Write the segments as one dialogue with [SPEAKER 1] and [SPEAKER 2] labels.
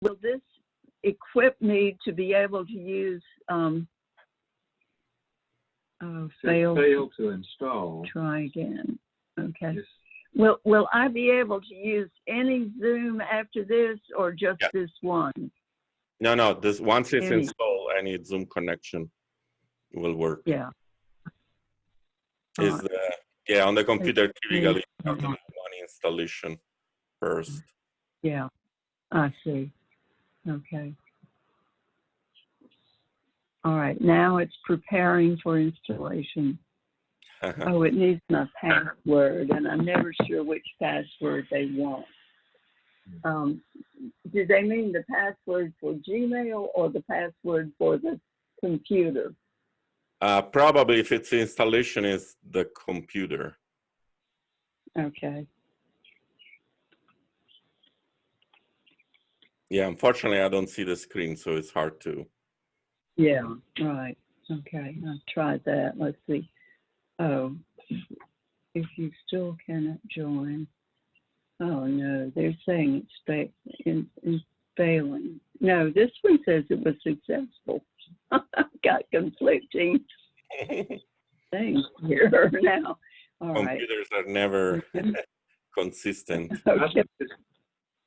[SPEAKER 1] will this equip me to be able to use fail
[SPEAKER 2] to install.
[SPEAKER 1] Try again. Okay.
[SPEAKER 2] Yes.
[SPEAKER 1] Will I be able to use any Zoom after this, or just this one?
[SPEAKER 3] No. This once it's installed, any Zoom connection will work.
[SPEAKER 1] Yeah.
[SPEAKER 3] Is on the computer typically you have to do one installation first.
[SPEAKER 1] Yeah, I see. Okay. All right, now it's preparing for installation. Oh, it needs my password, and I'm never sure which password they want. Do they mean the password for Gmail or the password for the computer?
[SPEAKER 3] Probably if it's installation is the computer.
[SPEAKER 1] Okay.
[SPEAKER 3] Yeah, unfortunately I don't see the screen, so it's hard to.
[SPEAKER 1] Yeah, right. Okay, I've tried that. Let's see. Oh, if you still cannot join. Oh, no, they're saying it's failing. No, this one says it was successful. I've got conflicting things here now. All
[SPEAKER 3] Computers are never consistent.
[SPEAKER 1] Okay.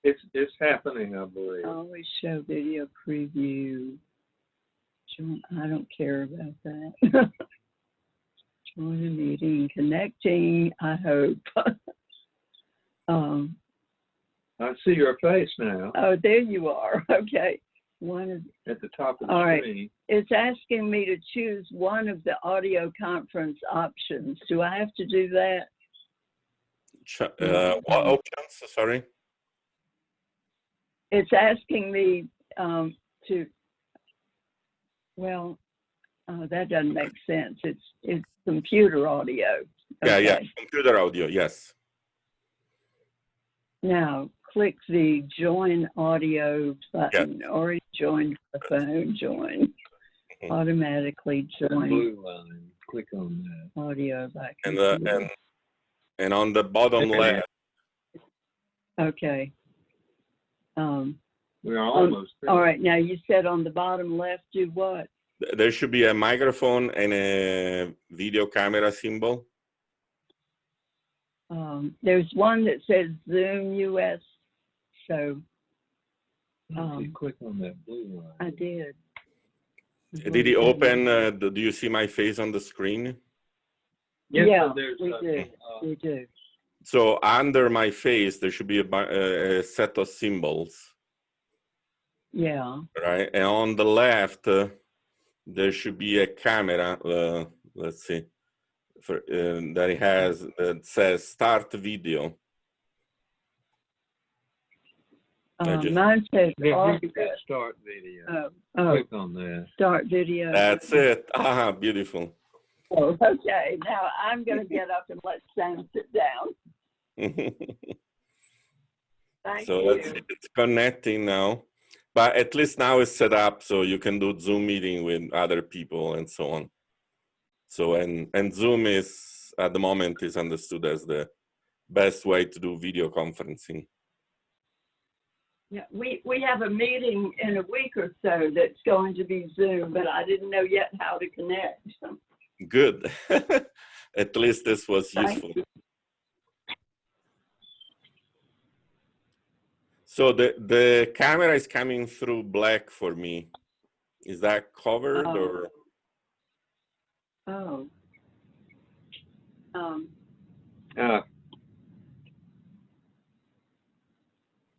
[SPEAKER 2] It's happening, I believe.
[SPEAKER 1] Always show video preview. I don't care about that. Join a meeting, connecting, I hope.
[SPEAKER 2] I see your face now.
[SPEAKER 1] Oh, there you are. Okay.
[SPEAKER 2] At the top of the
[SPEAKER 1] all
[SPEAKER 2] screen.
[SPEAKER 1] Right. It's asking me to choose one of the audio conference options. Do I have to do that?
[SPEAKER 3] What options? Sorry.
[SPEAKER 1] It's asking me to. Well, that doesn't make sense. It's computer audio. Okay.
[SPEAKER 3] Yeah, computer audio, yes.
[SPEAKER 1] Now, click the join audio button.
[SPEAKER 3] Yeah.
[SPEAKER 1] Already joined the phone, join. Automatically join.
[SPEAKER 2] Blue line. Click on that.
[SPEAKER 1] Audio back.
[SPEAKER 3] And on the bottom left.
[SPEAKER 1] Okay.
[SPEAKER 2] We are almost there.
[SPEAKER 1] All right, now you said on the bottom left, do what?
[SPEAKER 3] There should be a microphone and a video camera symbol.
[SPEAKER 1] There's one that says Zoom US. So
[SPEAKER 2] click on that blue line.
[SPEAKER 1] I did.
[SPEAKER 3] Did he open? Do you see my face on the screen?
[SPEAKER 2] Yes,
[SPEAKER 1] yeah,
[SPEAKER 2] we
[SPEAKER 1] do. We do.
[SPEAKER 3] So under my face, there should be a set of symbols.
[SPEAKER 1] Yeah.
[SPEAKER 3] Right, and on the left, there should be a camera. Let's see, that says start video.
[SPEAKER 1] Mine says
[SPEAKER 2] start video.
[SPEAKER 1] Click
[SPEAKER 2] on that.
[SPEAKER 1] Start video.
[SPEAKER 3] That's it. Ah, beautiful.
[SPEAKER 1] Oh, okay, now I'm going to get up and let Sam sit down. Thank
[SPEAKER 3] so
[SPEAKER 1] you.
[SPEAKER 3] it's connecting now, but at least now it's set up so you can do Zoom meeting with other people and so on. So and Zoom is at the moment is understood as the best way to do video conferencing.
[SPEAKER 1] Yeah, we have a meeting in a week or so that's going to be Zoom, but I didn't know yet how to connect.
[SPEAKER 3] Good. At least this was useful. So the camera is coming through black for me. Is that covered or?
[SPEAKER 1] Oh.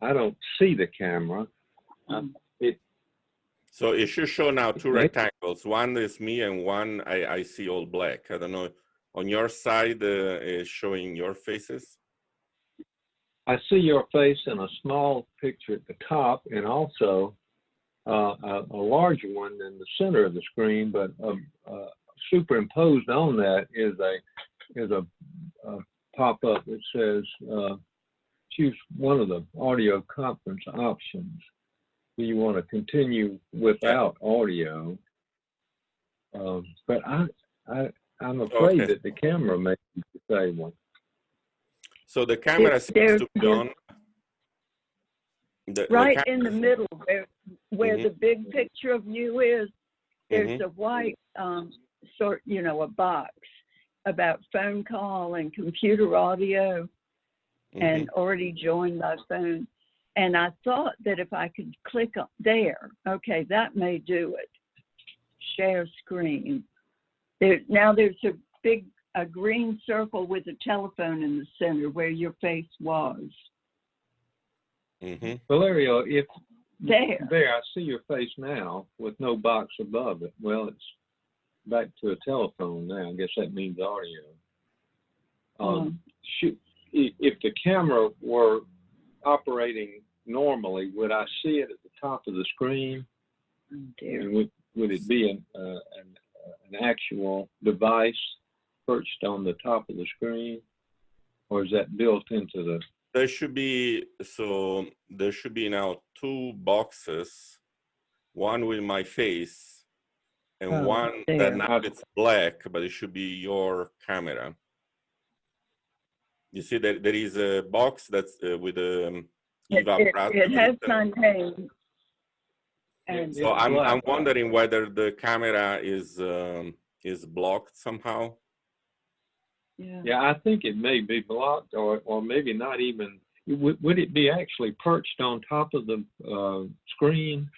[SPEAKER 2] I don't see the camera.
[SPEAKER 3] So it should show now two rectangles. One is me and one I see all black. I don't know. On your side is showing your faces?
[SPEAKER 2] I see your face in a small picture at the top and also a larger one in the center of the screen, but superimposed on that is a pop-up that says choose one of the audio conference options. Do you want to continue without audio? But I'm afraid that the camera may be disabled.
[SPEAKER 3] So the camera seems to be on.
[SPEAKER 1] Right in the middle, where
[SPEAKER 3] Mhm.
[SPEAKER 1] the big picture of you is, there's
[SPEAKER 3] Mhm.
[SPEAKER 1] a white a box about phone call and computer audio and already joined by phone. And I thought that if I could click up there, okay, that may do it. Share screen. Now there's a green circle with a telephone in the center where your face was.
[SPEAKER 2] Valerio, if
[SPEAKER 1] there,
[SPEAKER 2] I see your face now with no box above it. Well, it's back to a telephone now. I guess that means audio. If the camera were operating normally, would I see it at the top of the screen?
[SPEAKER 1] Oh dear.
[SPEAKER 2] And would it be an actual device perched on the top of the screen, or is that built into the?
[SPEAKER 3] There should be now two boxes, one with my face and one that now it's black, but it should be your camera. You see that there is a box that's with Eva Pratt.
[SPEAKER 1] It has my name. And
[SPEAKER 3] so I'm wondering whether the camera is blocked somehow.
[SPEAKER 2] Yeah, I think it may be blocked, or maybe not even. Would it be actually perched on top of the screen,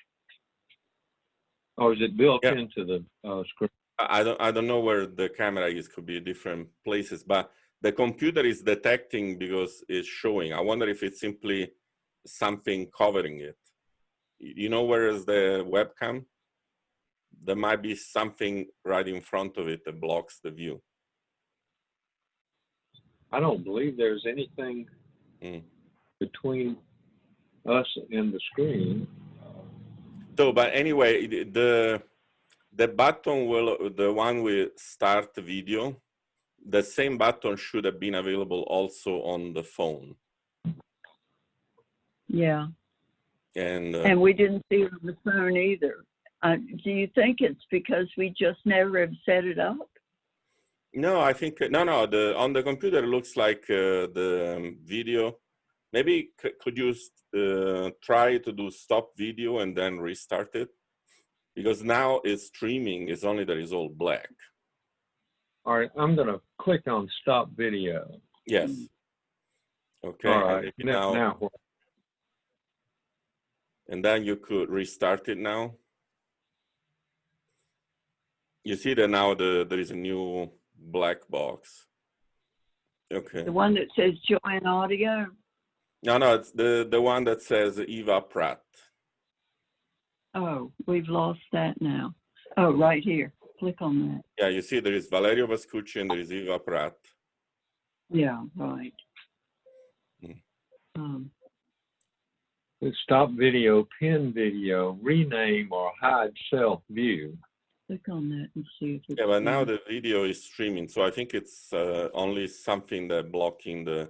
[SPEAKER 2] or is it built into the screen?
[SPEAKER 3] I don't know where the camera is. Could be different places, but the computer is detecting because it's showing. I wonder if it's simply something covering it. You know, where is the webcam? There might be something right in front of it that blocks the view.
[SPEAKER 2] I don't believe there's anything between us and the screen.
[SPEAKER 3] So, but anyway, the button the one with start video, the same button should have been available also on the phone.
[SPEAKER 1] Yeah.
[SPEAKER 3] And
[SPEAKER 1] we didn't see it on the phone either. Do you think it's because we just never have set it up?
[SPEAKER 3] No, I think no. On the computer it looks like the video. Maybe could you try to do stop video and then restart it? Because now it's streaming. It's only that it's all black.
[SPEAKER 2] All right, I'm gonna click on stop video.
[SPEAKER 3] Yes. Okay.
[SPEAKER 2] All right. Now.
[SPEAKER 3] And then you could restart it now. You see that now there is a new black box. Okay.
[SPEAKER 1] The one that says join audio?
[SPEAKER 3] No, it's the one that says Eva Pratt.
[SPEAKER 1] Oh, we've lost that now. Oh, right here. Click on that.
[SPEAKER 3] Yeah, you see there is Valerio Vescucci and there is Eva Pratt.
[SPEAKER 1] Yeah, right.
[SPEAKER 2] Stop video, pin video, rename, or hide self view.
[SPEAKER 1] Click on that and see if it's.
[SPEAKER 3] Yeah, but now the video is streaming, so I think it's only something that blocking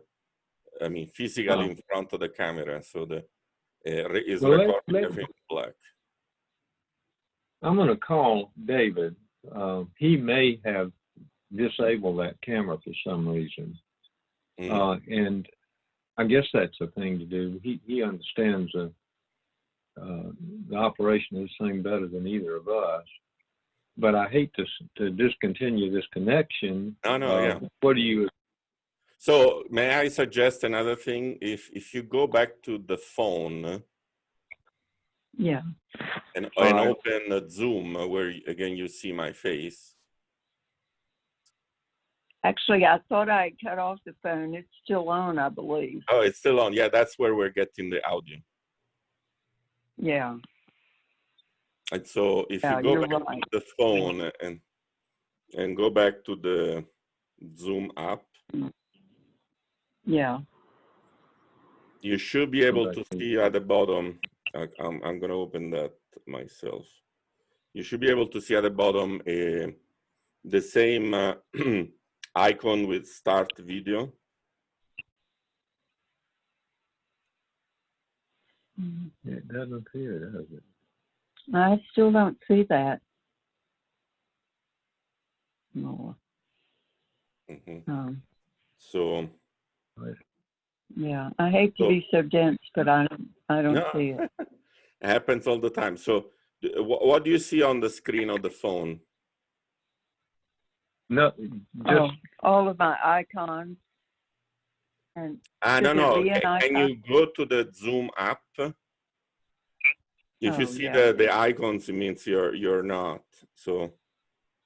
[SPEAKER 3] physically in front of the camera, so the is recording everything black.
[SPEAKER 2] I'm going to call David. He may have disabled that camera for some reason, and I guess that's a thing to do. He understands the operation of this thing better than either of us. But I hate to discontinue this connection.
[SPEAKER 3] No, yeah.
[SPEAKER 2] What do you?
[SPEAKER 3] So may I suggest another thing? If you go back to the phone,
[SPEAKER 1] yeah,
[SPEAKER 3] and open Zoom, where again you see my face.
[SPEAKER 1] Actually, I thought I cut off the phone. It's still on, I believe.
[SPEAKER 3] Oh, it's still on. Yeah, that's where we're getting the audio.
[SPEAKER 1] Yeah.
[SPEAKER 3] And so if you go back to the phone and go back to the Zoom app,
[SPEAKER 1] yeah,
[SPEAKER 3] you should be able to see at the bottom. I'm going to open that myself. You should be able to see at the bottom the same icon with start video.
[SPEAKER 2] It doesn't appear, does it?
[SPEAKER 1] I still don't see that. No.
[SPEAKER 3] So.
[SPEAKER 1] Yeah, I hate to be so dense, but I don't I don't
[SPEAKER 3] No,
[SPEAKER 1] see it.
[SPEAKER 3] it happens all the time. So what do you see on the screen of the phone?
[SPEAKER 2] No,
[SPEAKER 1] Oh,
[SPEAKER 2] just
[SPEAKER 1] all of my icons. And
[SPEAKER 3] I
[SPEAKER 1] should
[SPEAKER 3] don't
[SPEAKER 1] there
[SPEAKER 3] know.
[SPEAKER 1] be an
[SPEAKER 3] Can
[SPEAKER 1] icon?
[SPEAKER 3] you go to the Zoom app? If you
[SPEAKER 1] Oh,
[SPEAKER 3] see
[SPEAKER 1] yeah.
[SPEAKER 3] the icons, it means you're not. So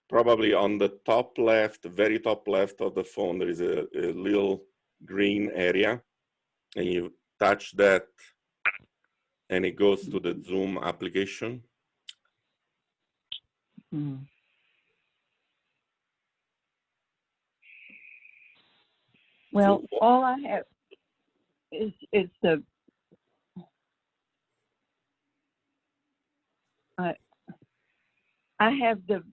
[SPEAKER 3] probably on the top left, very top left of the phone, there is a little green area, and you touch that, and it goes to the Zoom application.
[SPEAKER 1] Hmm. Well,
[SPEAKER 3] So,
[SPEAKER 1] all I have is the I have the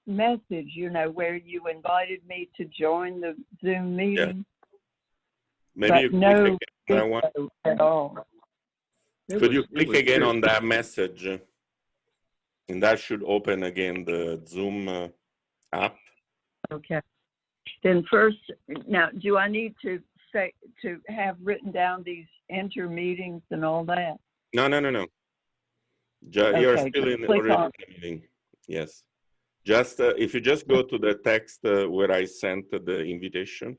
[SPEAKER 1] message, you know, where you invited me to join the Zoom meeting,
[SPEAKER 3] maybe
[SPEAKER 1] but
[SPEAKER 3] you click
[SPEAKER 1] no
[SPEAKER 3] again on that one.
[SPEAKER 1] video at all.
[SPEAKER 3] Could you click again
[SPEAKER 2] clear.
[SPEAKER 3] on that message? And that should open again the Zoom app.
[SPEAKER 1] Okay. Then first, now, do I need to have written down these enter meetings and all that?
[SPEAKER 3] No. You're
[SPEAKER 1] Okay,
[SPEAKER 3] still
[SPEAKER 1] just
[SPEAKER 3] in
[SPEAKER 1] click
[SPEAKER 3] already
[SPEAKER 1] on.
[SPEAKER 3] in the meeting. Yes. Just if you just go to the text where I sent the invitation,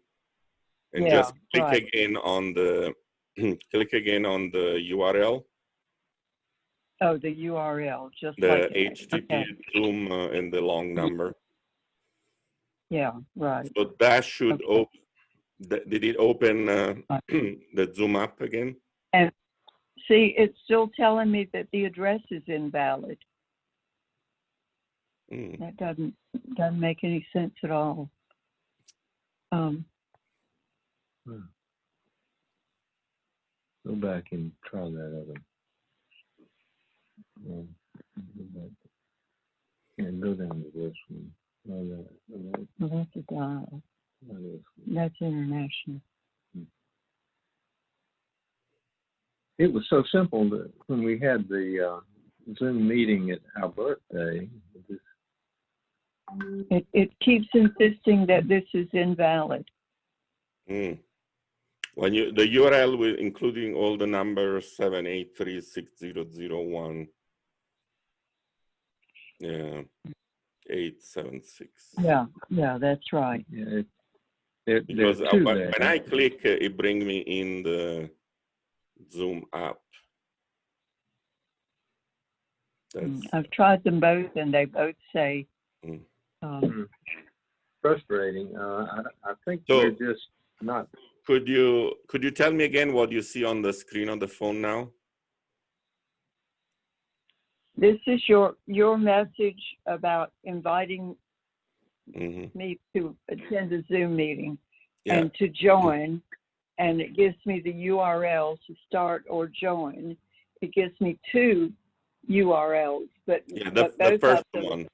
[SPEAKER 3] and
[SPEAKER 1] Yeah,
[SPEAKER 3] just click
[SPEAKER 1] right.
[SPEAKER 3] again on the click again on the URL,
[SPEAKER 1] Oh, the URL, just
[SPEAKER 3] the
[SPEAKER 1] like
[SPEAKER 3] HTTP
[SPEAKER 1] okay.
[SPEAKER 3] Zoom and the long number.
[SPEAKER 1] Yeah, right.
[SPEAKER 3] So that should
[SPEAKER 1] Okay.
[SPEAKER 3] open. Did it open
[SPEAKER 1] Right.
[SPEAKER 3] the Zoom app again?
[SPEAKER 1] And see, it's still telling me that the address is invalid.
[SPEAKER 3] Mm.
[SPEAKER 1] That doesn't make any sense at all.
[SPEAKER 2] Go back and try that other. Go back. And go down to this one. No,
[SPEAKER 1] That's a dial.
[SPEAKER 2] no, this one.
[SPEAKER 1] That's international.
[SPEAKER 2] It was so simple that when we had the Zoom meeting at our birthday,
[SPEAKER 1] It keeps insisting that this is invalid.
[SPEAKER 3] Mm. When you the URL with including all the numbers 7836001. Yeah, 876.
[SPEAKER 1] Yeah, that's right.
[SPEAKER 2] yeah,
[SPEAKER 3] Because
[SPEAKER 2] there's two
[SPEAKER 3] when
[SPEAKER 2] there.
[SPEAKER 3] I click, it brings me in the Zoom app.
[SPEAKER 1] I've tried them both, and they both say.
[SPEAKER 2] Frustrating. I think
[SPEAKER 3] So,
[SPEAKER 2] we're just not.
[SPEAKER 3] Could you tell me again what you see on the screen on the phone now?
[SPEAKER 1] This is your message about inviting me to attend a Zoom meeting and to join, and it gives me the URL to start or join. It gives me two URLs, but
[SPEAKER 3] the first one.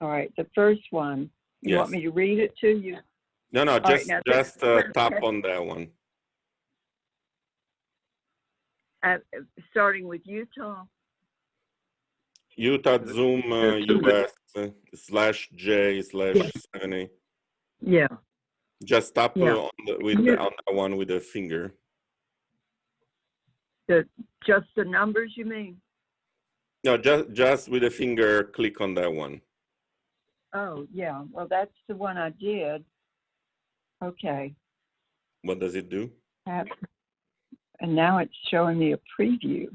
[SPEAKER 1] All right, the first one. You want me to read it to you?
[SPEAKER 3] No, just
[SPEAKER 1] right,
[SPEAKER 3] tap on that one.
[SPEAKER 1] Starting with Utah.
[SPEAKER 3] Utah Zoom US /J/70.
[SPEAKER 1] Yeah.
[SPEAKER 3] Just tap on that one with the finger.
[SPEAKER 1] Just the numbers, you mean?
[SPEAKER 3] No, just with the finger, click on that one.
[SPEAKER 1] Oh, yeah. Well, that's the one I did. Okay.
[SPEAKER 3] What does it do?
[SPEAKER 1] And now it's showing me a preview.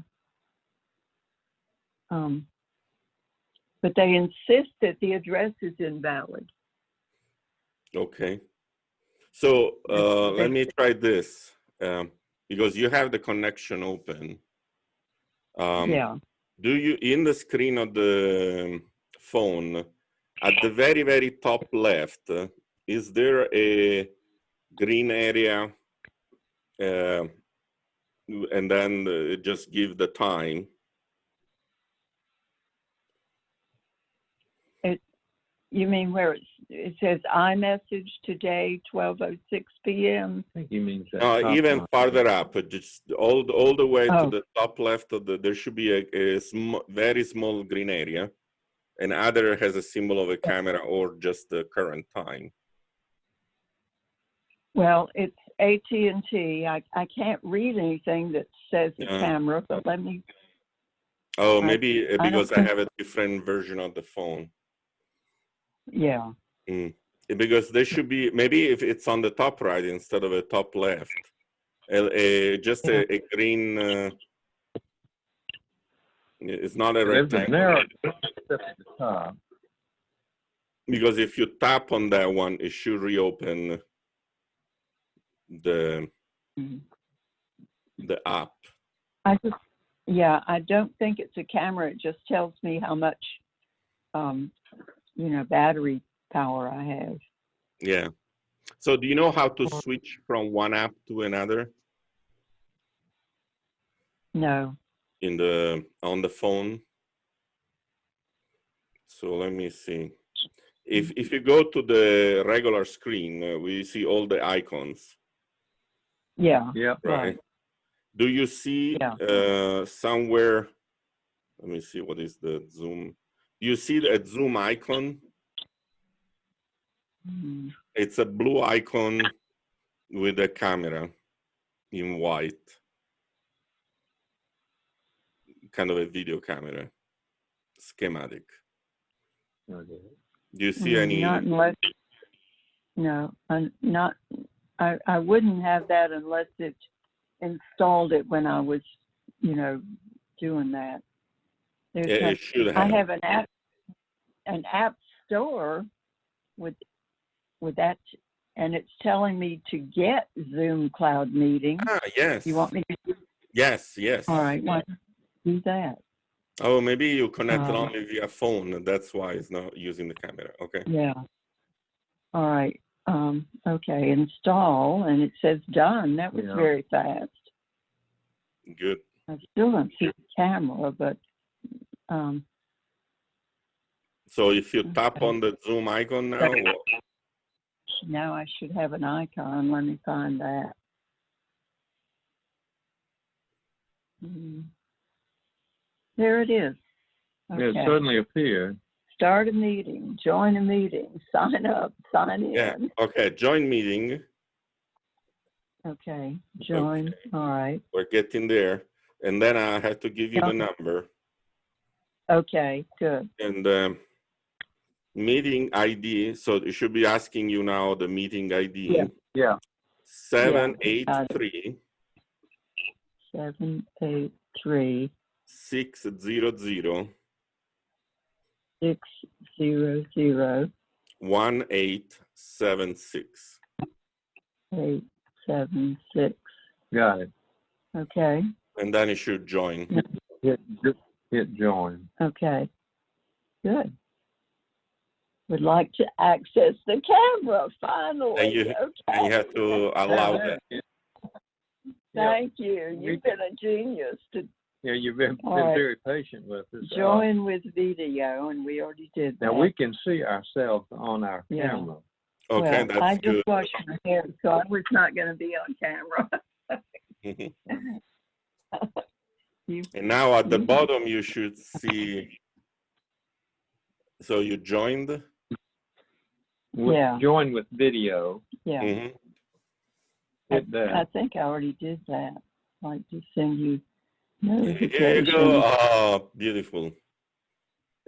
[SPEAKER 1] But they insist that the address is invalid.
[SPEAKER 3] Okay. So let me try this. Because you have the connection open. Do you, in the screen of the phone, at the very, very top left, is there a green area? And then just give the time.
[SPEAKER 1] You mean where it says iMessage today, 12:06 p.m.?
[SPEAKER 2] I think he means that.
[SPEAKER 3] Even farther up, just all the way to the top left of there should be a very small green area, and either has a symbol of a camera or just the current time.
[SPEAKER 1] Well, it's AT&T. I can't read anything that says the camera, but let me.
[SPEAKER 3] Oh, maybe because I
[SPEAKER 1] think,
[SPEAKER 3] have a different version of the phone.
[SPEAKER 1] Yeah.
[SPEAKER 3] Because there should be, maybe if it's on the top right instead of a top left, just a green, it's not a rectangle.
[SPEAKER 2] Narrow at the top.
[SPEAKER 3] Because if you tap on that one, it should reopen the app.
[SPEAKER 1] I don't think it's a camera. It just tells me how much, battery power I have.
[SPEAKER 3] Yeah. So do you know how to switch from one app to another?
[SPEAKER 1] No.
[SPEAKER 3] On the phone? So let me see. If you go to the regular screen, we see all the icons.
[SPEAKER 1] Yeah.
[SPEAKER 3] Right. Do you see somewhere? Let me see. What is the zoom? Do you see a zoom icon? It's a blue icon with a camera in white, kind of a video camera schematic.
[SPEAKER 2] Okay.
[SPEAKER 3] Do you see any?
[SPEAKER 1] Not unless. No, I wouldn't have that unless it installed it when I was, doing that.
[SPEAKER 3] It should have.
[SPEAKER 1] I have an app store with that, and it's telling me to get Zoom Cloud Meeting.
[SPEAKER 3] Yes.
[SPEAKER 1] You want me to?
[SPEAKER 3] Yes.
[SPEAKER 1] All right, why don't you do that?
[SPEAKER 3] Oh, maybe you connected only via phone. That's why it's not using the camera. Okay.
[SPEAKER 1] Yeah. All right. Okay, install, and it says done. That was very fast.
[SPEAKER 3] Good.
[SPEAKER 1] I still don't see the camera, but.
[SPEAKER 3] So if you tap on the Zoom icon now.
[SPEAKER 1] Now I should have an icon. Let me find that. There it is. Okay.
[SPEAKER 2] It suddenly appeared.
[SPEAKER 1] Start a meeting, join a meeting, sign up, sign in.
[SPEAKER 3] Yeah. Okay. Join meeting.
[SPEAKER 1] Okay. Join. Okay. All right.
[SPEAKER 3] We're getting there. And then I have to give you the number.
[SPEAKER 1] Okay. Good.
[SPEAKER 3] And meeting ID. So it should be asking you now the meeting ID.
[SPEAKER 2] Yeah.
[SPEAKER 3] 783.
[SPEAKER 1] 783.
[SPEAKER 3] 600.
[SPEAKER 1] 600.
[SPEAKER 3] 1876.
[SPEAKER 1] 876.
[SPEAKER 2] Got it.
[SPEAKER 1] Okay.
[SPEAKER 3] And then it should join.
[SPEAKER 2] Hit join.
[SPEAKER 1] Okay. Good. Would like to access the camera finally.
[SPEAKER 3] And you have to allow that.
[SPEAKER 1] Thank you. You've been a genius.
[SPEAKER 2] You've been very patient with us.
[SPEAKER 1] Join with video, and we already did that.
[SPEAKER 2] Now we can see ourselves on our camera.
[SPEAKER 3] Okay,
[SPEAKER 1] well, I just washed my hair, so I was not going to be on camera.
[SPEAKER 3] And now at the bottom, you should see. So you joined?
[SPEAKER 2] Join with video.
[SPEAKER 1] Yeah.
[SPEAKER 2] Hit that.
[SPEAKER 1] I think I already did that. Like to send you notifications.
[SPEAKER 3] Here you go. Oh, beautiful.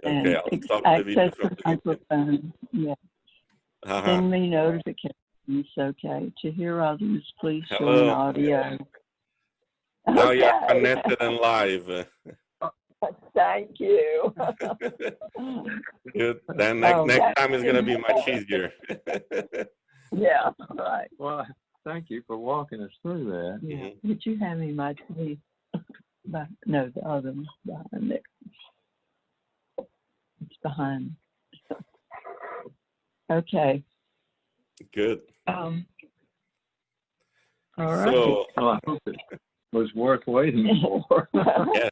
[SPEAKER 3] Okay, I'll stop the video from the
[SPEAKER 1] microphone. Yeah. Send me notifications. Okay. To hear others, please show an audio.
[SPEAKER 3] Now you're connected and live.
[SPEAKER 1] Thank you.
[SPEAKER 3] Good. Then next time is going to be much easier.
[SPEAKER 1] Yeah, right.
[SPEAKER 2] Well, thank you for walking us through that.
[SPEAKER 1] Yeah. Would you hand me my tea? No, the other one's behind there. It's behind. Okay.
[SPEAKER 3] Good.
[SPEAKER 1] All right.
[SPEAKER 3] So,
[SPEAKER 2] I hope it was worth waiting for.
[SPEAKER 3] Yes.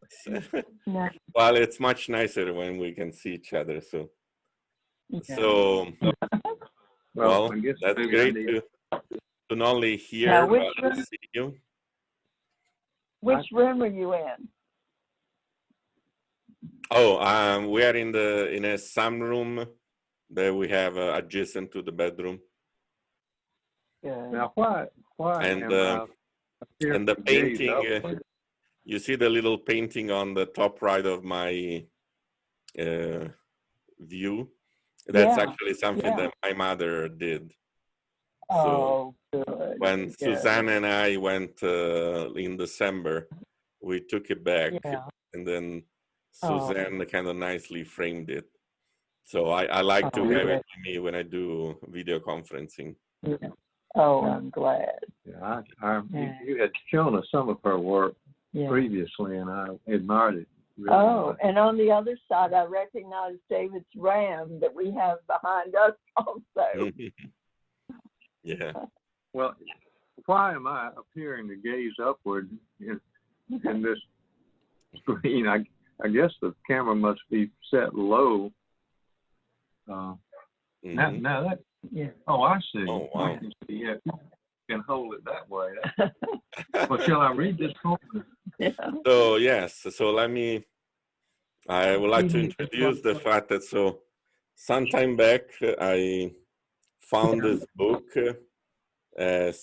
[SPEAKER 3] Well, it's much nicer when we can see each other. So, well, that's great to not only hear but to see you.
[SPEAKER 1] Which room are you in?
[SPEAKER 3] Oh, we are in a sunroom that we have adjacent to the bedroom.
[SPEAKER 1] Good.
[SPEAKER 2] Now, Why
[SPEAKER 3] And
[SPEAKER 2] am I appearing
[SPEAKER 3] and the
[SPEAKER 2] to gaze
[SPEAKER 3] painting,
[SPEAKER 2] upward?
[SPEAKER 3] you see the little painting on the top right of my view? That's
[SPEAKER 1] Yeah,
[SPEAKER 3] actually something
[SPEAKER 1] yeah.
[SPEAKER 3] that my mother did. So
[SPEAKER 1] Oh, good.
[SPEAKER 3] when
[SPEAKER 1] Good.
[SPEAKER 3] Suzanne and I went in December, we took it back,
[SPEAKER 1] Yeah.
[SPEAKER 3] and then
[SPEAKER 1] Oh,
[SPEAKER 3] Suzanne kind of nicely framed it. So I like to
[SPEAKER 1] oh,
[SPEAKER 3] have
[SPEAKER 1] yeah.
[SPEAKER 3] it with me when I do video conferencing.
[SPEAKER 1] Yeah. Oh, I'm glad.
[SPEAKER 2] Yeah,
[SPEAKER 1] Yeah.
[SPEAKER 2] you had shown us some of her work
[SPEAKER 1] Yeah.
[SPEAKER 2] previously, and I admired it really
[SPEAKER 1] Oh,
[SPEAKER 2] much.
[SPEAKER 1] and on the other side, I recognize David's ram that we have behind us also.
[SPEAKER 3] Yeah.
[SPEAKER 2] Well, why am I appearing to gaze upward in this screen? I guess the camera must be set low. Now that,
[SPEAKER 1] Yeah.
[SPEAKER 2] oh, I see.
[SPEAKER 3] Oh, wow.
[SPEAKER 2] I can see. Yeah, you can hold it that way. Well, shall I read this poem?
[SPEAKER 1] Yeah.
[SPEAKER 3] So yes, so I would like to introduce the fact that sometime back I found this book,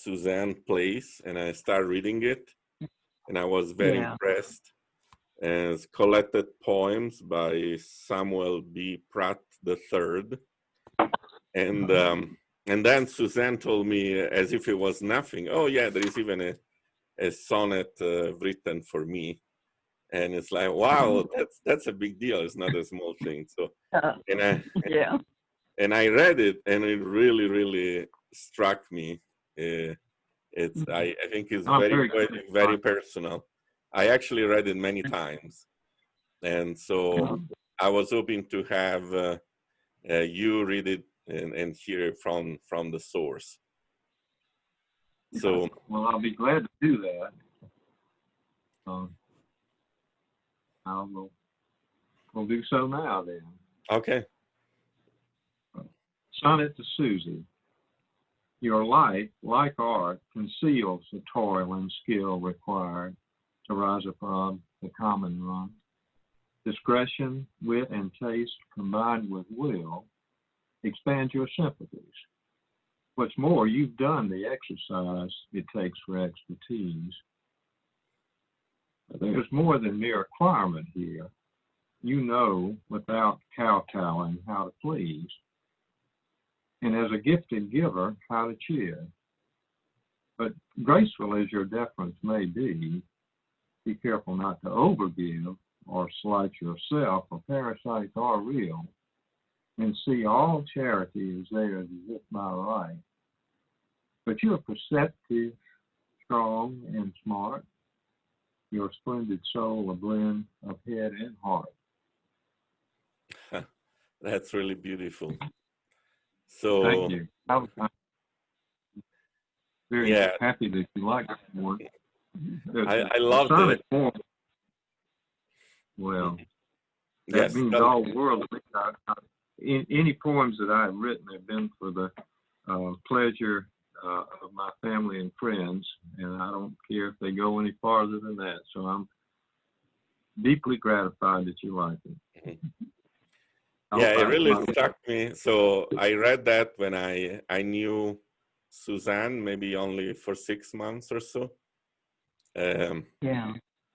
[SPEAKER 3] Suzanne Place, and I started reading it, and I was very impressed. And it's collected poems by Samuel B. Pratt III, and then Suzanne told me, as if it was nothing, oh yeah, there is even a sonnet written for me. And it's like, wow, that's a big deal. It's not a small thing. So, and I read it, and it really, really struck me. I think it's very personal. I actually read it many times, and so I was hoping to have you read it and hear it from the source. So,
[SPEAKER 2] well, I'll be glad to do that. We'll do so now then.
[SPEAKER 3] Okay.
[SPEAKER 2] Sonnet to Suzy. Your life, like art, conceals the toil and skill required to rise above the common run. Discretion, wit, and taste combined with will expand your sympathies. What's more, you've done the exercise it takes for expertise. There's more than mere acquirement here. You know, without kowtowing, how to please. And as a gifted giver, how to cheer. But graceful as your deference may be careful not to overgive or slight yourself, for parasites are real, and see all charity is theirs as if by right. But you're perceptive, strong, and smart. Your splendid soul a blend of head and heart.
[SPEAKER 3] That's really beautiful. So
[SPEAKER 2] thank you. I'm very happy that you like that one.
[SPEAKER 3] I love it.
[SPEAKER 2] Well, that means all the world. Any poems that I've written have been for the pleasure of my family and friends, and I don't care if they go any farther than that. So I'm deeply gratified that you like it.
[SPEAKER 3] Yeah, it really struck me. So I read that when I knew Suzanne, maybe only for 6 months or so.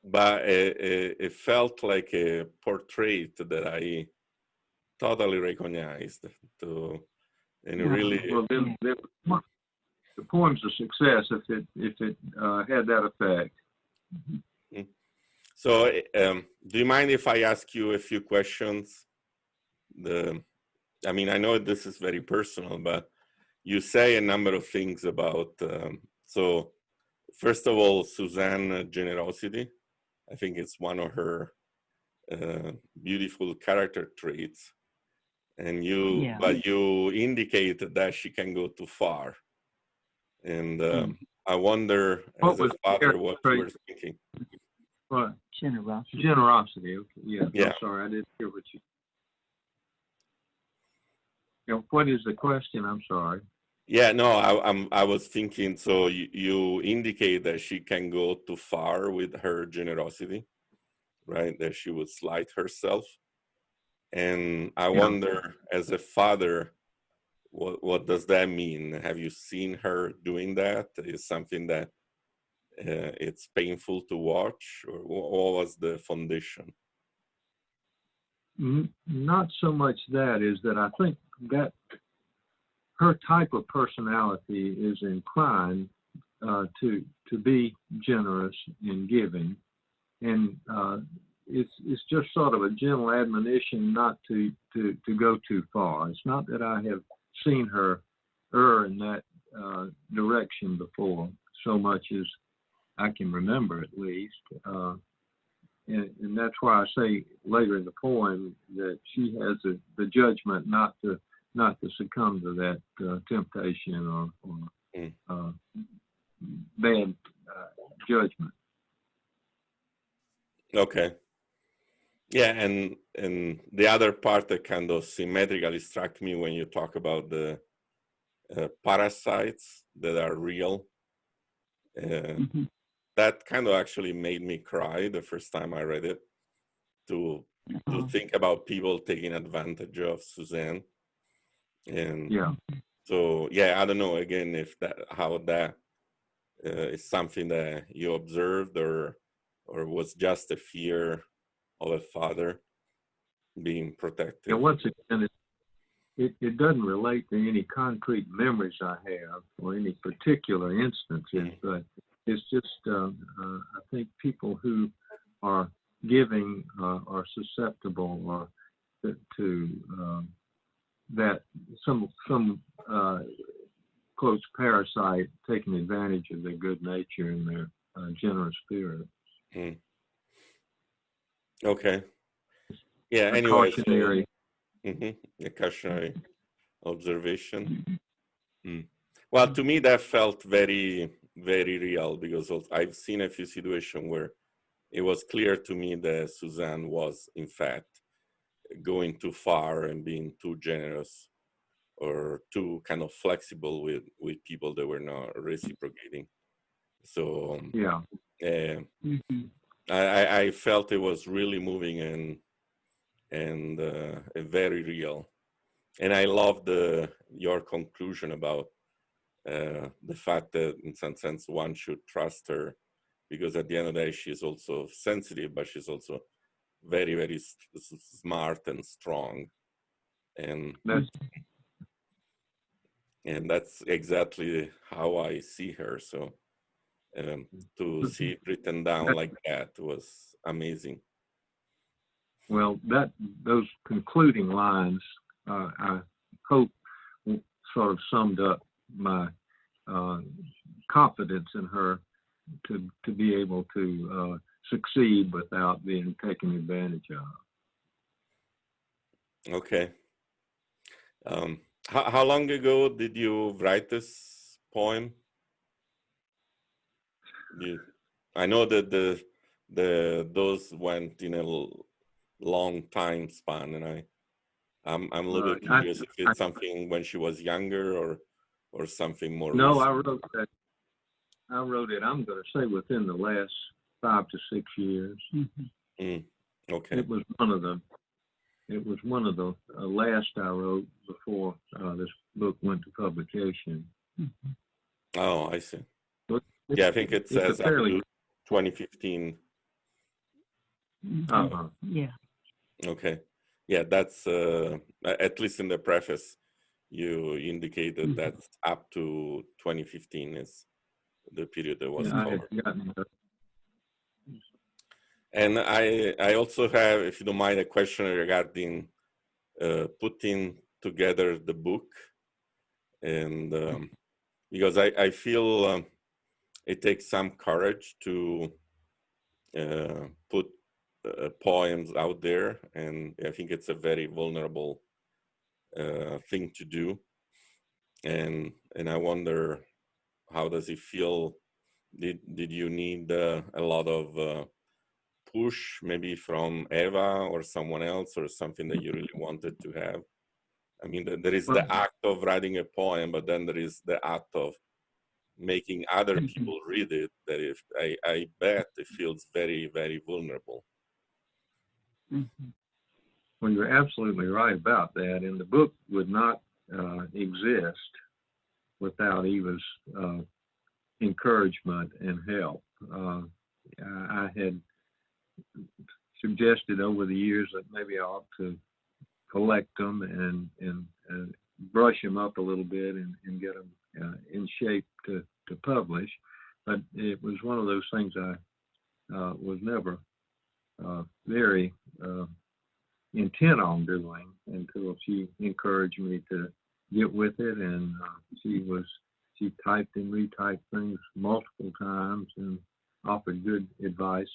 [SPEAKER 3] But it felt like a portrait that I totally recognized. Really,
[SPEAKER 2] well, the poem's a success if it had that effect.
[SPEAKER 3] So, do you mind if I ask you a few questions? I mean, I know this is very personal, but you say a number of things about. So, first of all, Suzanne generosity. I think it's one of her beautiful character traits. And but you indicated that she can go too far. And I wonder, as a father, what you were thinking.
[SPEAKER 2] What?
[SPEAKER 1] Generosity.
[SPEAKER 2] Generosity. Okay. Yeah. I'm sorry, I didn't hear what you. What is the question? I'm sorry.
[SPEAKER 3] Yeah, no, I was thinking. So you indicate that she can go too far with her generosity, right? That she would slight herself. And I wonder, as a father, what does that mean? Have you seen her doing that? Is something that it's painful to watch, or what was the foundation?
[SPEAKER 2] Not so much that, is that I think that her type of personality is inclined to be generous in giving, and it's just sort of a gentle admonition not to go too far. It's not that I have seen her err in that direction before, so much as I can remember, at least. And that's why I say later in the poem that she has the judgment not to succumb to that temptation or bad judgment.
[SPEAKER 3] Okay. Yeah, and the other part that kind of symmetrically struck me when you talk about the parasites that are real, that kind of actually made me cry the first time I read it, to think about people taking advantage of Suzanne. And so, yeah, I don't know, again, if how that is something that you observed, or was just a fear of a father being protective.
[SPEAKER 2] And once again, it doesn't relate to any concrete memories I have or any particular instances, but it's just I think people who are giving are susceptible or to that some quotes parasite taking advantage of their good nature and their generous spirit.
[SPEAKER 3] Okay. Yeah. Anyway, cautionary. A cautionary observation. Well, to me, that felt very, very real, because I've seen a few situations where it was clear to me that Suzanne was, in fact, going too far and being too generous or too kind of flexible with people that were not reciprocating. So I felt it was really moving and very real. And I love your conclusion about the fact that in some sense one should trust her, because at the end of the day she's also sensitive, but she's also very, very smart and strong. And that's exactly how I see her. So to see it written down like that was amazing.
[SPEAKER 2] Well, those concluding lines, I hope, sort of summed up my confidence in her to be able to succeed without being taken advantage of.
[SPEAKER 3] Okay. How long ago did you write this poem? I know that those went in a long time span, and I'm a little bit curious if it's something when she was younger or something more recent.
[SPEAKER 2] I wrote that. I wrote it, I'm going to say, within the last 5 to 6 years.
[SPEAKER 3] Okay.
[SPEAKER 2] It was one of the last I wrote before this book went to publication.
[SPEAKER 3] Oh, I see. Yeah, I think it says up to 2015.
[SPEAKER 1] Yeah.
[SPEAKER 3] Okay. Yeah, that's at least in the preface you indicated that's up to 2015 is the period that was covered. And I also have, if you don't mind, a question regarding putting together the book, and because I feel it takes some courage to put poems out there, and I think it's a very vulnerable thing to do, and I wonder, how does it feel? Did you need a lot of push, maybe from Eva or someone else, or something that you really wanted to have? I mean, there is the act of writing a poem, but then there is the act of making other people read it, that if I bet it feels very, very vulnerable.
[SPEAKER 2] Well, you're absolutely right about that, and the book would not exist without Eva's encouragement and help. I had suggested over the years that maybe I ought to collect them and brush them up a little bit and get them in shape to publish. But it was one of those things I was never very intent on doing until she encouraged me to get with it, and she typed and retyped things multiple times and offered good advice,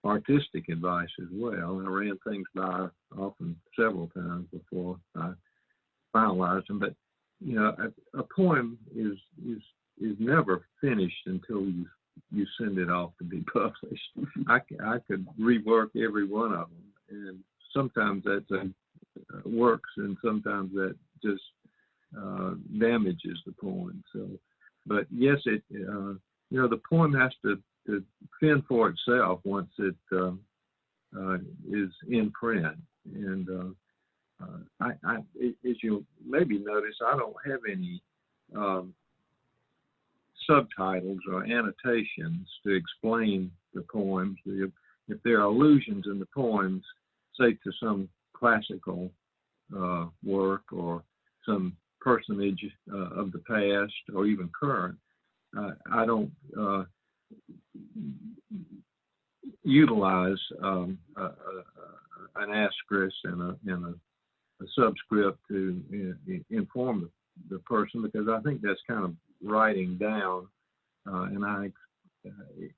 [SPEAKER 2] artistic advice as well. I ran things by her often several times before I finalized them. But you know, a poem is never finished until you send it off to be published. I could rework every one of them, and sometimes that works, and sometimes that just damages the poem. So, but yes, it you know, the poem has to fend for itself once it is in print. And as you maybe notice, I don't have any subtitles or annotations to explain the poems. If there are allusions in the poems, say to some classical work or some personage of the past or even current, I don't utilize an asterisk and a subscript to inform the person, because I think that's kind of writing down. And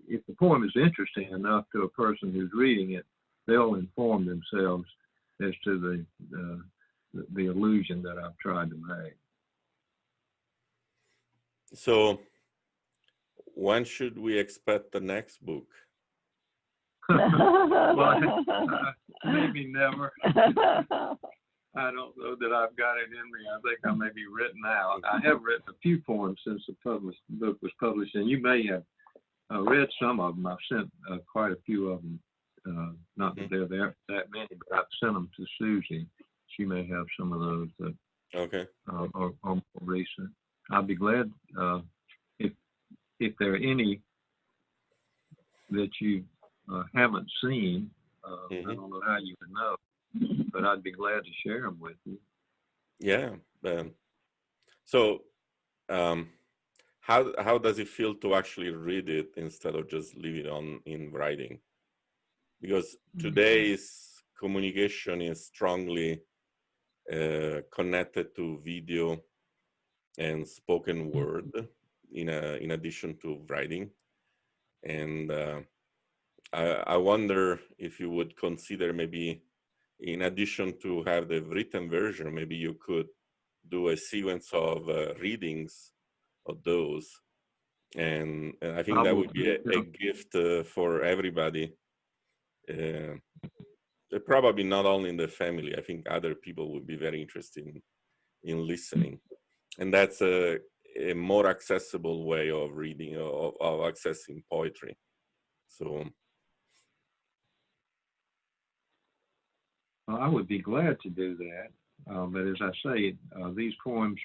[SPEAKER 2] if the poem is interesting enough to a person who's reading it, they'll inform themselves as to the illusion that I've tried to make.
[SPEAKER 3] So, when should we expect the next book?
[SPEAKER 2] Well, maybe never. I don't know that I've got it in me. I think I may be written out. I have written a few poems since the book was published, and you may have read some of them. I've sent quite a few of them. Not that there that many, but I've sent them to Suzy. She may have some of those that are more recent. I'd be glad if there are any that you haven't seen. I don't know how you would know, but I'd be glad to share them with you.
[SPEAKER 3] Yeah. So, how does it feel to actually read it instead of just leave it in writing? Because today's communication is strongly connected to video and spoken word, in addition to writing. And I wonder if you would consider, maybe in addition to have the written version, maybe you could do a sequence of readings of those. And I think that would be a gift for everybody. Probably not only in the family. I think other people would be very interested in listening. And that's a more accessible way of reading, of accessing poetry. So
[SPEAKER 2] I would be glad to do that. But as I say, these poems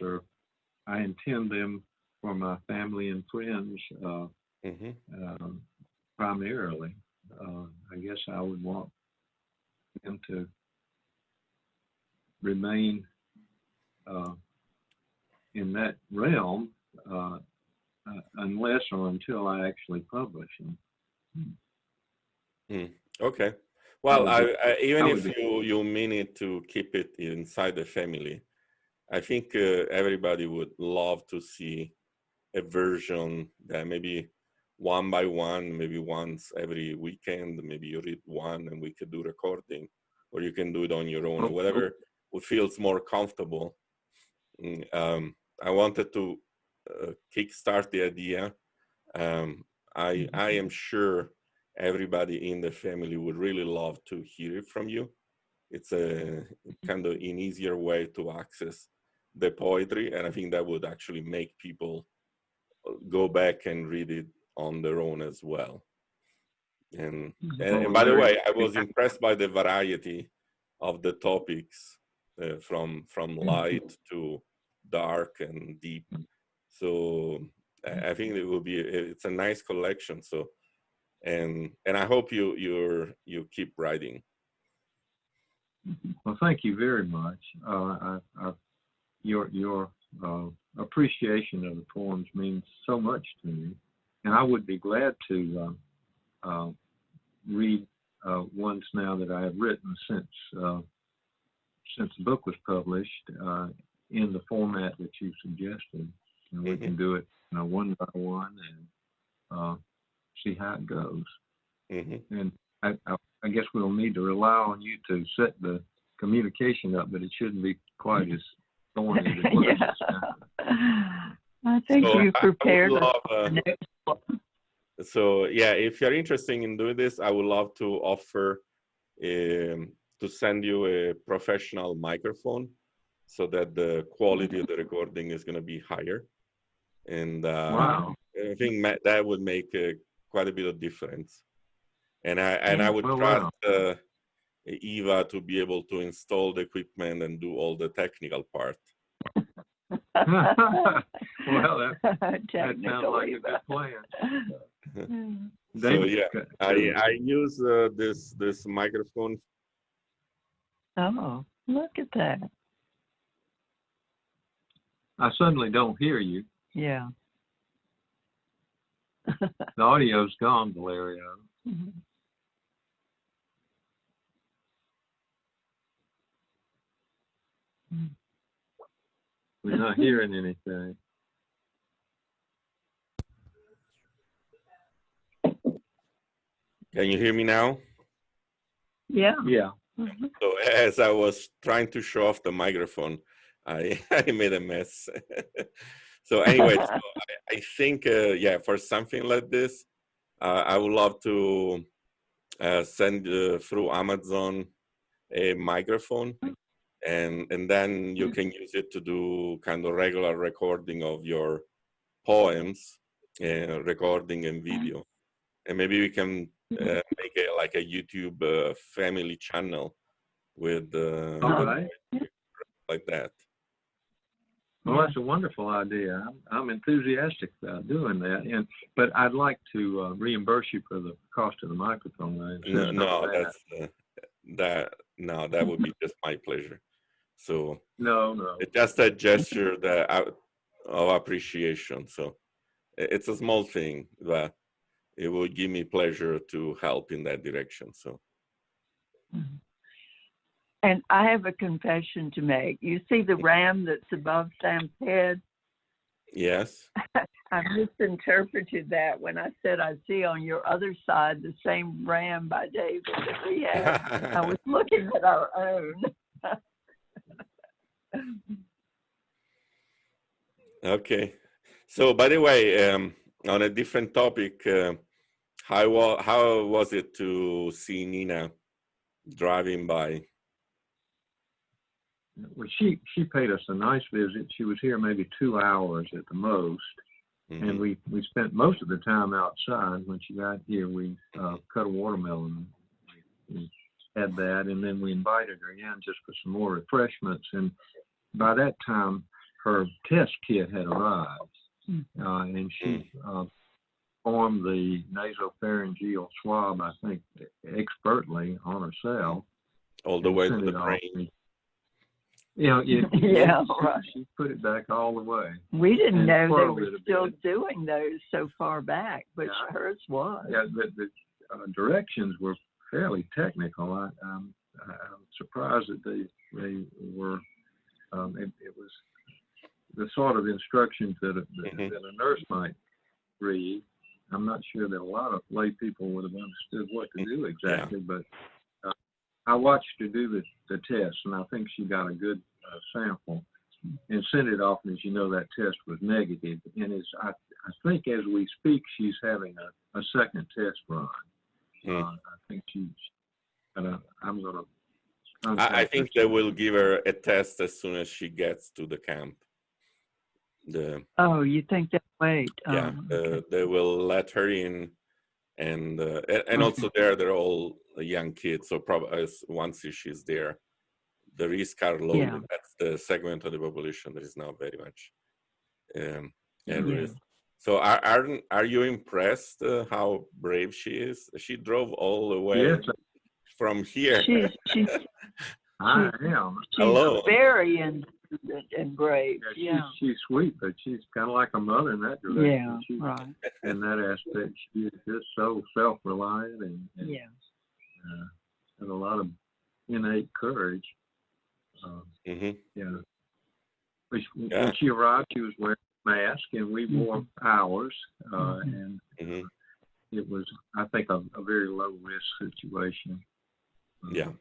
[SPEAKER 2] I intend them for my family and friends primarily. I guess I would want them to remain in that realm unless or until I actually publish them.
[SPEAKER 3] Okay. Well, even if you mean it to keep it inside the family, I think everybody would love to see a version that maybe one by one, maybe once every weekend, maybe you read one and we could do recording, or you can do it on your own, or whatever feels more comfortable. I wanted to kickstart the idea. I am sure everybody in the family would really love to hear it from you. It's a kind of an easier way to access the poetry, and I think that would actually make people go back and read it on their own as well. And by the way, I was impressed by the variety of the topics from light to dark and deep. So I think it will be, it's a nice collection. So, and I hope you keep writing.
[SPEAKER 2] Well, thank you very much. Your appreciation of the poems means so much to me, and I would be glad to read ones now that I have written since the book was published in the format that you suggested, and we can do it, one by one and see how it goes. And I guess we'll need to rely on you to set the communication up, but it shouldn't be quite as thorny as it was.
[SPEAKER 1] Yeah. I think
[SPEAKER 3] So
[SPEAKER 1] you prepared.
[SPEAKER 3] So yeah, if you're interested in doing this, I would love to offer to send you a professional microphone so that the quality of the recording is going to be higher. And
[SPEAKER 2] Wow.
[SPEAKER 3] I think that would make quite a bit of difference. And I would trust Eva to be able to install the equipment and do all the technical part.
[SPEAKER 2] Well, that sounds like a good plan.
[SPEAKER 3] So yeah, I use this microphone.
[SPEAKER 1] Oh, look at that.
[SPEAKER 2] I suddenly don't hear you.
[SPEAKER 1] Yeah.
[SPEAKER 2] The audio's gone, Valerio. We're not hearing anything.
[SPEAKER 3] Can you hear me now?
[SPEAKER 1] Yeah.
[SPEAKER 2] Yeah.
[SPEAKER 3] So as I was trying to show off the microphone, I made a mess. So anyway, so I think, yeah, for something like this, I would love to send through Amazon a microphone, and then you can use it to do kind of regular recording of your poems, recording and video. And maybe we can make it like a YouTube family channel with like that.
[SPEAKER 2] Well, that's a wonderful idea. I'm enthusiastic about doing that, but I'd like to reimburse you for the cost of the microphone.
[SPEAKER 3] That would be just my pleasure. So
[SPEAKER 2] no,
[SPEAKER 3] it's just a gesture of appreciation. So it's a small thing, but it will give me pleasure to help in that direction. So.
[SPEAKER 1] And I have a confession to make. You see the ram that's above Sam's head?
[SPEAKER 3] Yes.
[SPEAKER 1] I misinterpreted that when I said I see on your other side the same ram by David that we have. I was looking at our own.
[SPEAKER 3] Okay. So, by the way, on a different topic, how was it to see Nina driving by?
[SPEAKER 2] Well, she paid us a nice visit. She was here maybe 2 hours at the most, and we spent most of the time outside. When she got here, we cut a watermelon. We had that, and then we invited her in just for some more refreshments. And by that time, her test kit had arrived, and she performed the nasopharyngeal swab, I think, expertly on herself.
[SPEAKER 3] All the way to the brain.
[SPEAKER 2] Yeah,
[SPEAKER 1] right.
[SPEAKER 2] She put it back all the way.
[SPEAKER 1] We didn't know they were still doing those so far back, but hers was.
[SPEAKER 2] Yeah, the directions were fairly technical. I'm surprised that they were. It was the sort of instructions that a nurse might read. I'm not sure that a lot of lay people would have understood what to do exactly, but I watched her do the test, and I think she got a good sample and sent it off. And as you know, that test was negative. And I think as we speak, she's having a second test run. I think I'm going to.
[SPEAKER 3] I think they will give her a test as soon as she gets to the camp.
[SPEAKER 1] You think they'll wait?
[SPEAKER 3] Yeah, they will let her in. And also they're all young kids, so probably once she's there, the risk are low.
[SPEAKER 1] Yeah.
[SPEAKER 3] That's the segment of the population that is now very much at
[SPEAKER 1] Yeah.
[SPEAKER 3] risk. So are you impressed how brave she is? She drove all the way
[SPEAKER 2] Yes,
[SPEAKER 3] from here.
[SPEAKER 1] She's
[SPEAKER 2] I am.
[SPEAKER 3] Hello.
[SPEAKER 1] very independent and brave. Yeah.
[SPEAKER 2] She's sweet, but she's kind of like a mother in that direction.
[SPEAKER 1] Yeah. Right.
[SPEAKER 2] In that aspect, she is just so self-reliant and
[SPEAKER 1] Yeah.
[SPEAKER 2] has a lot of innate courage.
[SPEAKER 3] Mm-hmm.
[SPEAKER 2] Yeah. When she arrived, she was wearing a mask, and we wore ours, and it was, I think, a very low-risk situation.
[SPEAKER 3] Yeah.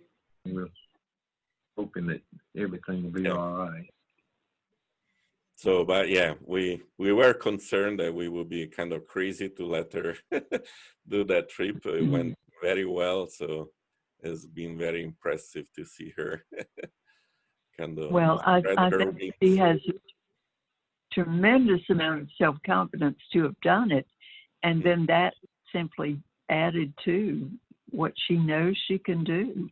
[SPEAKER 2] We're hoping that everything will be all right.
[SPEAKER 3] So, but yeah, we were concerned that we would be kind of crazy to let her do that trip. It went very well, so it's been very impressive to see her kind of.
[SPEAKER 1] Well, I think
[SPEAKER 3] wings.
[SPEAKER 1] she has a tremendous amount of self-confidence to have done it, and then that simply added to what she knows she can do.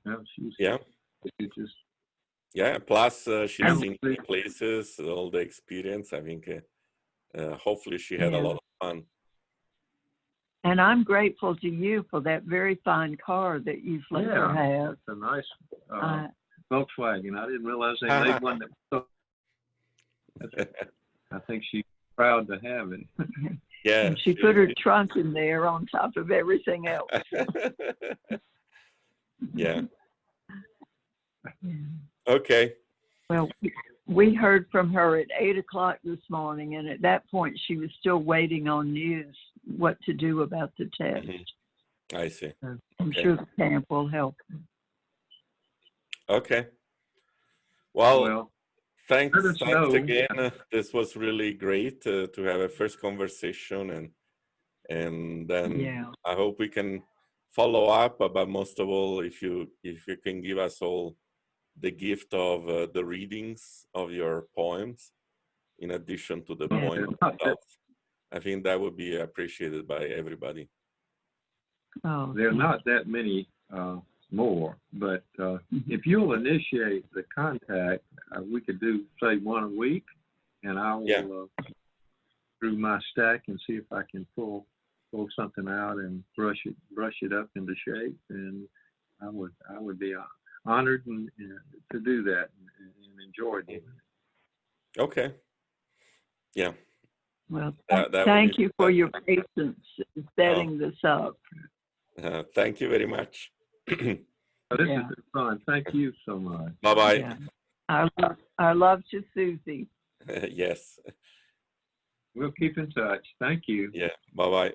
[SPEAKER 3] Plus, she's seen many places, all the experience. I think hopefully she had a lot of fun.
[SPEAKER 1] And I'm grateful to you for that very fine car that you've let her have.
[SPEAKER 2] It's a nice Volkswagen. I didn't realize they made one that was I think she's proud to have it.
[SPEAKER 3] Yeah.
[SPEAKER 1] And she put her trunk in there on top of everything else.
[SPEAKER 3] Yeah. Okay.
[SPEAKER 1] Well, we heard from her at 8 o'clock this morning, and at that point she was still waiting on news what to do about the test.
[SPEAKER 3] I see.
[SPEAKER 1] I'm sure the camp will help.
[SPEAKER 3] Okay. Well, thanks again. This was really great to have a first conversation, and then I hope we can follow up. But most of all, if you can give us all the gift of the readings of your poems, in addition to the poem itself, I think that would be appreciated by everybody.
[SPEAKER 1] Oh,
[SPEAKER 2] there are not that many more, but if you'll initiate the contact, we could do, say, one a week, and I will through my stack and see if I can pull something out and brush it up into shape, and I would be honored to do that and enjoy it. Okay.
[SPEAKER 3] Yeah.
[SPEAKER 1] Well, thank you for your patience in setting this up.
[SPEAKER 3] Thank you very much.
[SPEAKER 2] This has been fun. Thank you so much.
[SPEAKER 3] Bye-bye.
[SPEAKER 1] Yeah. Our love to Suzy.
[SPEAKER 3] Yes.
[SPEAKER 2] We'll keep in touch. Thank you.
[SPEAKER 3] Yeah. Bye-bye.